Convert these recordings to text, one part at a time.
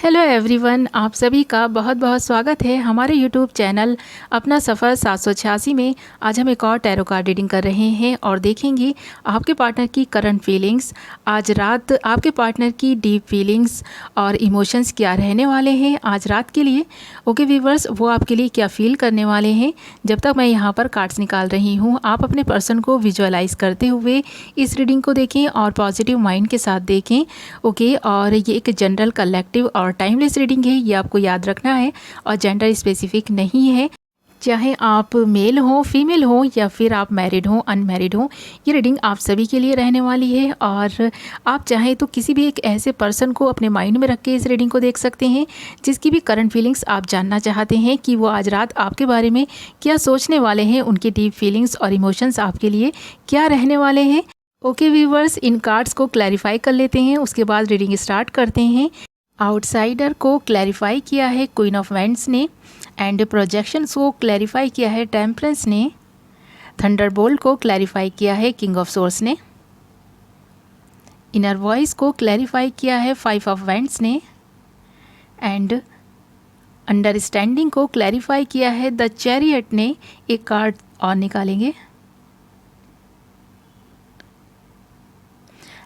Hello everyone, आप सभी का बहुत बहुत स्वागत है हमारे यूट्यूब चैनल अपना सफ़र 786 में। आज हम एक और टैरो कार्ड रीडिंग कर रहे हैं और देखेंगे आपके पार्टनर की करंट फीलिंग्स। आज रात आपके पार्टनर की डीप फीलिंग्स और इमोशंस क्या रहने वाले हैं आज रात के लिए। ओके व्यूवर्स, वो आपके लिए क्या फ़ील करने वाले हैं। जब तक मैं यहाँ पर कार्ड्स निकाल रही हूँ, आप अपने पर्सन को विजुअलाइज़ करते हुए इस रीडिंग को देखें और पॉजिटिव माइंड के साथ देखें। ओके, और ये एक जनरल कलेक्टिव और टाइमलेस रीडिंग है, ये आपको याद रखना है और जेंडर स्पेसिफिक नहीं है। चाहे आप मेल हो, फीमेल हो या फिर आप मैरिड हो, अनमैरिड हो, ये रीडिंग आप सभी के लिए रहने वाली है। और आप चाहें तो किसी भी एक ऐसे पर्सन को अपने माइंड में रख के इस रीडिंग को देख सकते हैं जिसकी भी करंट फीलिंग्स आप जानना चाहते हैं कि वो आज रात आपके बारे में क्या सोचने वाले हैं, उनकी डीप फीलिंग्स और इमोशंस आपके लिए क्या रहने वाले हैं। ओके व्यूवर्स, इन कार्ड्स को क्लैरिफाई कर लेते हैं, उसके बाद रीडिंग स्टार्ट करते हैं। आउटसाइडर को क्लैरिफाई किया है क्वीन ऑफ वैंड्स ने, एंड प्रोजेक्शंस को क्लैरिफाई किया है टेम्परेंस ने। थंडरबोल्ट को क्लैरिफाई किया है किंग ऑफ सोर्स ने। इनर वॉइस को क्लैरिफाई किया है 5 ऑफ वैंड्स ने, एंड अंडरस्टैंडिंग को क्लैरिफाई किया है द चैरियट ने। एक कार्ड और निकालेंगे।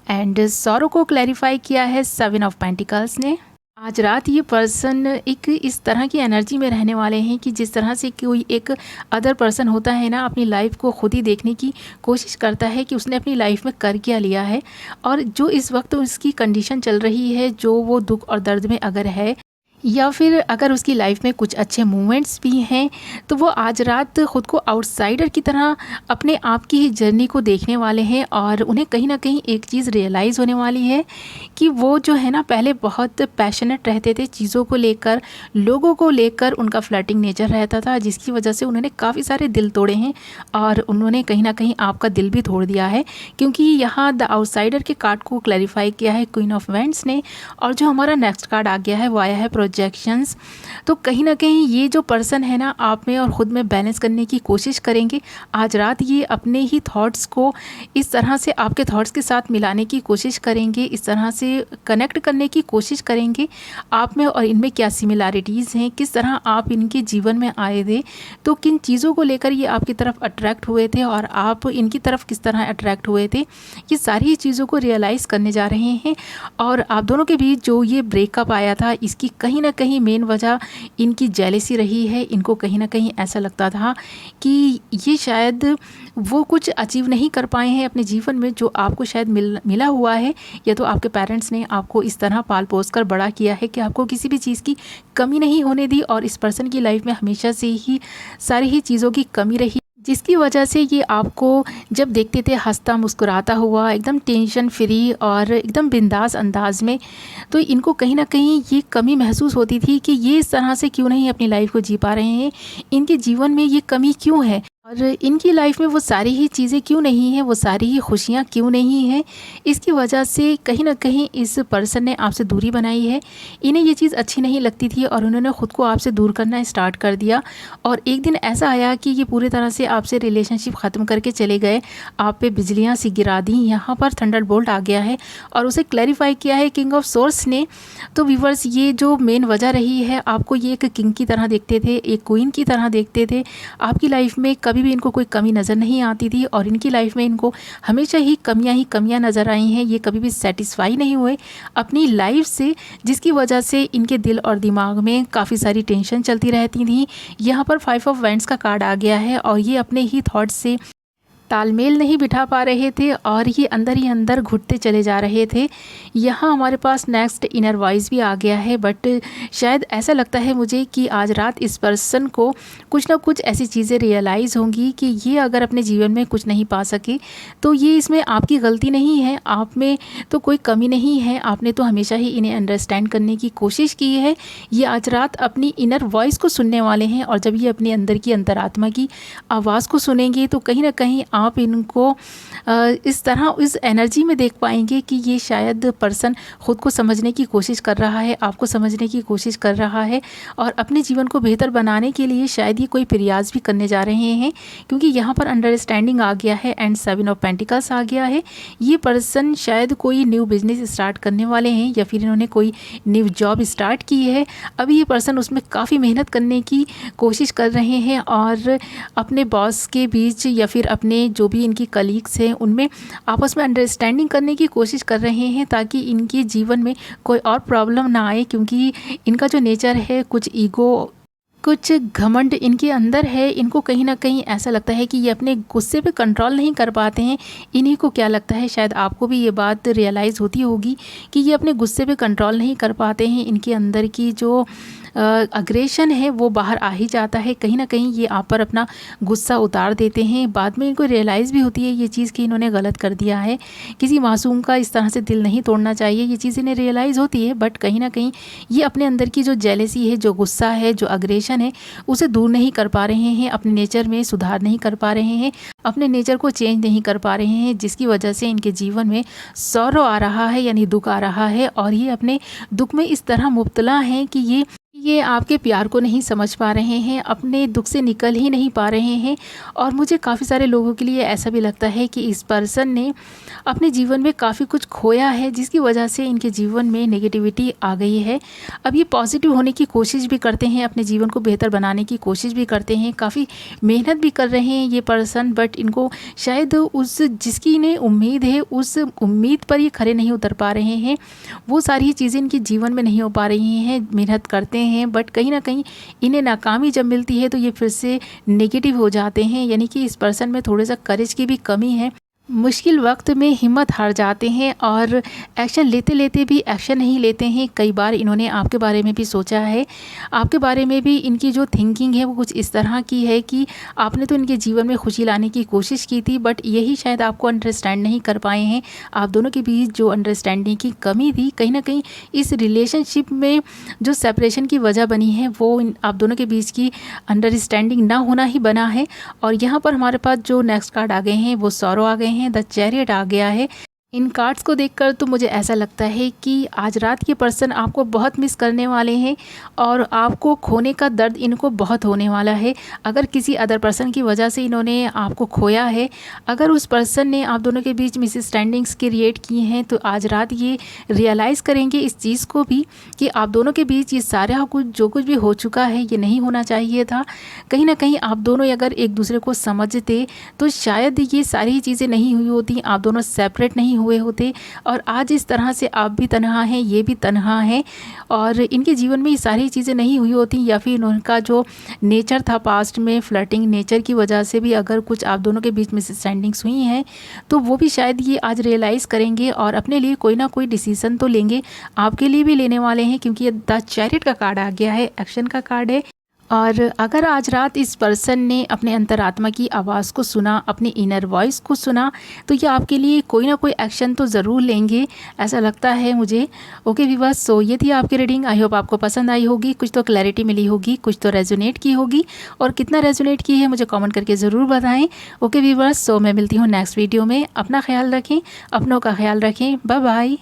एंड सॉरो को क्लैरिफाई किया है 7 ऑफ पेंटिकल्स ने। आज रात ये पर्सन एक इस तरह की एनर्जी में रहने वाले हैं कि जिस तरह से कोई एक अदर पर्सन होता है ना, अपनी लाइफ को खुद ही देखने की कोशिश करता है कि उसने अपनी लाइफ में कर क्या लिया है, और जो इस वक्त उसकी कंडीशन चल रही है, जो वो दुख और दर्द में अगर है या फिर अगर उसकी लाइफ में कुछ अच्छे मोमेंट्स भी हैं, तो वो आज रात ख़ुद को आउटसाइडर की तरह अपने आप की ही जर्नी को देखने वाले हैं। और उन्हें कहीं ना कहीं एक चीज़ रियलाइज़ होने वाली है कि वो जो है ना, पहले बहुत पैशनेट रहते थे चीज़ों को लेकर, लोगों को लेकर उनका फ्लर्टिंग नेचर रहता था, जिसकी वजह से उन्होंने काफ़ी सारे दिल तोड़े हैं और उन्होंने कहीं ना कहीं आपका दिल भी तोड़ दिया है। क्योंकि यहाँ द आउटसाइडर के कार्ड को क्लैरिफाई किया है क्वीन ऑफ वैंड्स ने, और जो हमारा नेक्स्ट कार्ड आ गया है वो आया है प्रोजेक्शंस। तो कहीं ना कहीं ये जो पर्सन है ना, आप में और ख़ुद में बैलेंस करने की कोशिश करेंगे आज रात। ये अपने ही थॉट्स को इस तरह से आपके थॉट्स के साथ मिलाने की कोशिश करेंगे, इस तरह से कनेक्ट करने की कोशिश करेंगे आप में और इनमें क्या सिमिलैरिटीज़ हैं, किस तरह आप इनके जीवन में आए थे, तो किन चीज़ों को लेकर ये आपकी तरफ अट्रैक्ट हुए थे और आप इनकी तरफ किस तरह अट्रैक्ट हुए थे। ये सारी चीज़ों को रियलाइज़ करने जा रहे हैं। और आप दोनों के बीच जो ये ब्रेकअप आया था, इसकी कहीं ना कहीं मेन वजह इनकी जेलेसी रही है। इनको कहीं ना कहीं ऐसा लगता था कि ये शायद वो कुछ अचीव नहीं कर पाए हैं अपने जीवन में जो आपको शायद मिला हुआ है, या तो आपके पेरेंट्स ने आपको इस तरह पाल पोस कर बड़ा किया है कि आपको किसी भी चीज़ की कमी नहीं होने दी। और इस पर्सन की लाइफ में हमेशा से ही सारी ही चीज़ों की कमी रही, जिसकी वजह से ये आपको जब देखते थे हंसता मुस्कुराता हुआ, एकदम टेंशन फ्री और एकदम बिंदास अंदाज में, तो इनको कहीं ना कहीं ये कमी महसूस होती थी कि ये इस तरह से क्यों नहीं अपनी लाइफ को जी पा रहे हैं, इनके जीवन में ये कमी क्यों है और इनकी लाइफ में वो सारी ही चीज़ें क्यों नहीं हैं, वो सारी ही खुशियाँ क्यों नहीं हैं। इसकी वजह से कहीं ना कहीं इस पर्सन ने आपसे दूरी बनाई है। इन्हें ये चीज़ अच्छी नहीं लगती थी और उन्होंने ख़ुद को आपसे दूर करना स्टार्ट कर दिया। और एक दिन ऐसा आया कि ये पूरी तरह से आपसे रिलेशनशिप ख़त्म करके चले गए, आप पे बिजलियाँ सी गिरा दी। यहाँ पर थंडरबोल्ट आ गया है और उसे क्लैरिफाई किया है किंग ऑफ सोर्स ने। तो व्यूअर्स, ये जो मेन वजह रही है, आपको ये एक किंग की तरह देखते थे, एक क्वीन की तरह देखते थे। आपकी लाइफ में कभी भी इनको कोई कमी नज़र नहीं आती थी और इनकी लाइफ में इनको हमेशा ही कमियां नज़र आई हैं। ये कभी भी सेटिस्फाई नहीं हुए अपनी लाइफ से, जिसकी वजह से इनके दिल और दिमाग में काफ़ी सारी टेंशन चलती रहती थी। यहाँ पर 5 ऑफ वैंड्स का कार्ड आ गया है और ये अपने ही थॉट्स से तालमेल नहीं बिठा पा रहे थे और ये अंदर ही अंदर घुटते चले जा रहे थे। यहाँ हमारे पास नेक्स्ट इनर वॉइस भी आ गया है, बट शायद ऐसा लगता है मुझे कि आज रात इस पर्सन को कुछ ना कुछ ऐसी चीज़ें रियलाइज़ होंगी कि ये अगर अपने जीवन में कुछ नहीं पा सके तो ये इसमें आपकी गलती नहीं है, आप में तो कोई कमी नहीं है, आपने तो हमेशा ही इन्हें अंडरस्टैंड करने की कोशिश की है। ये आज रात अपनी इनर वॉइस को सुनने वाले हैं और जब ये अपने अंदर की अंतरात्मा की आवाज़ को सुनेंगे तो कहीं ना कहीं आप इनको इस तरह इस एनर्जी में देख पाएंगे कि ये शायद पर्सन ख़ुद को समझने की कोशिश कर रहा है, आपको समझने की कोशिश कर रहा है और अपने जीवन को बेहतर बनाने के लिए शायद ये कोई प्रयास भी करने जा रहे हैं, क्योंकि यहाँ पर अंडरस्टैंडिंग आ गया है एंड 7 ऑफ पेंटिकल्स आ गया है। ये पर्सन शायद कोई न्यू बिजनेस स्टार्ट करने वाले हैं या फिर इन्होंने कोई न्यू जॉब स्टार्ट की है। अभी ये पर्सन उसमें काफ़ी मेहनत करने की कोशिश कर रहे हैं और अपने बॉस के बीच या फिर अपने जो भी इनकी कलीग्स हैं उनमें आपस में अंडरस्टैंडिंग करने की कोशिश कर रहे हैं ताकि इनके जीवन में कोई और प्रॉब्लम ना आए, क्योंकि इनका जो नेचर है कुछ ईगो, कुछ घमंड इनके अंदर है। इनको कहीं ना कहीं ऐसा लगता है कि ये अपने गुस्से पे कंट्रोल नहीं कर पाते हैं। इन्हीं को क्या लगता है, शायद आपको भी ये बात रियलाइज़ होती होगी कि ये अपने गुस्से पे कंट्रोल नहीं कर पाते हैं। इनके अंदर की जो अग्रेशन है वो बाहर आ ही जाता है। कहीं ना कहीं ये आप पर अपना गुस्सा उतार देते हैं। बाद में इनको रियलाइज़ भी होती है ये चीज़ कि इन्होंने गलत कर दिया है। किसी मासूम का इस तरह से दिल नहीं तोड़ना चाहिए, ये चीज़ इन्हें रियलाइज़ होती है। बट कहीं ना कहीं ये अपने अंदर की जो जेलेसी है, जो गुस्सा है, जो अग्रेशन है, उसे दूर नहीं कर पा रहे हैं, अपने नेचर में सुधार नहीं कर पा रहे हैं, अपने नेचर को चेंज नहीं कर पा रहे हैं, जिसकी वजह से इनके जीवन में सौरो आ रहा है, यानी दुख आ रहा है। और ये अपने दुख में इस तरह मुब्तला हैं कि ये आपके प्यार को नहीं समझ पा रहे हैं, अपने दुख से निकल ही नहीं पा रहे हैं। और मुझे काफ़ी सारे लोगों के लिए ऐसा भी लगता है कि इस पर्सन ने अपने जीवन में काफ़ी कुछ खोया है, जिसकी वजह से इनके जीवन में नेगेटिविटी आ गई है। अब ये पॉजिटिव होने की कोशिश भी करते हैं, अपने जीवन को बेहतर बनाने की कोशिश भी करते हैं, काफ़ी मेहनत भी कर रहे हैं ये पर्सन। बट इनको शायद उस जिसकी इन्हें उम्मीद है, उस उम्मीद पर ये खरे नहीं उतर पा रहे हैं। वो सारी चीज़ें इनके जीवन में नहीं हो पा रही हैं। मेहनत करते हैं बट कहीं ना कहीं इन्हें नाकामी जब मिलती है तो ये फिर से नेगेटिव हो जाते हैं। यानी कि इस पर्सन में थोड़ा सा करेज की भी कमी है। मुश्किल वक्त में हिम्मत हार जाते हैं और एक्शन लेते लेते भी एक्शन नहीं लेते हैं। कई बार इन्होंने आपके बारे में भी सोचा है, आपके बारे में भी इनकी जो थिंकिंग है वो कुछ इस तरह की है कि आपने तो इनके जीवन में खुशी लाने की कोशिश की थी, बट यही शायद आपको अंडरस्टैंड नहीं कर पाए हैं। आप दोनों के बीच जो अंडरस्टैंडिंग की कमी थी, कहीं ना कहीं इस रिलेशनशिप में जो सेपरेशन की वजह बनी है वो आप दोनों के बीच की अंडरस्टैंडिंग ना होना ही बना है। और यहाँ पर हमारे पास जो नेक्स्ट कार्ड आ गए हैं वो सौरो आ गए हैं, द चैरियट आ गया है। इन कार्ड्स को देखकर तो मुझे ऐसा लगता है कि आज रात के पर्सन आपको बहुत मिस करने वाले हैं और आपको खोने का दर्द इनको बहुत होने वाला है। अगर किसी अदर पर्सन की वजह से इन्होंने आपको खोया है, अगर उस पर्सन ने आप दोनों के बीच मिसअंडरस्टैंडिंग्स क्रिएट की हैं, तो आज रात ये रियलाइज़ करेंगे इस चीज़ को भी कि आप दोनों के बीच ये सारा कुछ जो कुछ भी हो चुका है ये नहीं होना चाहिए था। कहीं ना कहीं आप दोनों अगर एक दूसरे को समझते तो शायद ये सारी चीज़ें नहीं हुई होती, आप दोनों सेपरेट नहीं हुए होते। और आज इस तरह से आप भी तन्हा हैं, ये भी तन्हा है, और इनके जीवन में ये सारी चीज़ें नहीं हुई होती, या फिर उनका जो नेचर था पास्ट में फ्लर्टिंग नेचर की वजह से भी अगर कुछ आप दोनों के बीच मिसअंडरस्टैंडिंग्स हुई हैं तो वो भी शायद ये आज रियलाइज़ करेंगे और अपने लिए कोई ना कोई डिसीज़न तो लेंगे, आपके लिए भी लेने वाले हैं, क्योंकि ये द चैरियट का कार्ड आ गया है, एक्शन का कार्ड है। और अगर आज रात इस पर्सन ने अपने अंतरात्मा की आवाज़ को सुना, अपनी इनर वॉइस को सुना, तो ये आपके लिए कोई ना कोई एक्शन तो ज़रूर लेंगे, ऐसा लगता है मुझे। ओके व्यूअर्स, सो ये थी आपकी रीडिंग। आई होप आपको पसंद आई होगी, कुछ तो क्लैरिटी मिली होगी, कुछ तो रेजोनेट की होगी, और कितना रेजोनेट की है मुझे कमेंट करके ज़रूर बताएं। ओके व्यूअर्स, सो मैं मिलती हूँ नेक्स्ट वीडियो में। अपना ख्याल रखें, अपनों का ख्याल रखें। Bye bye.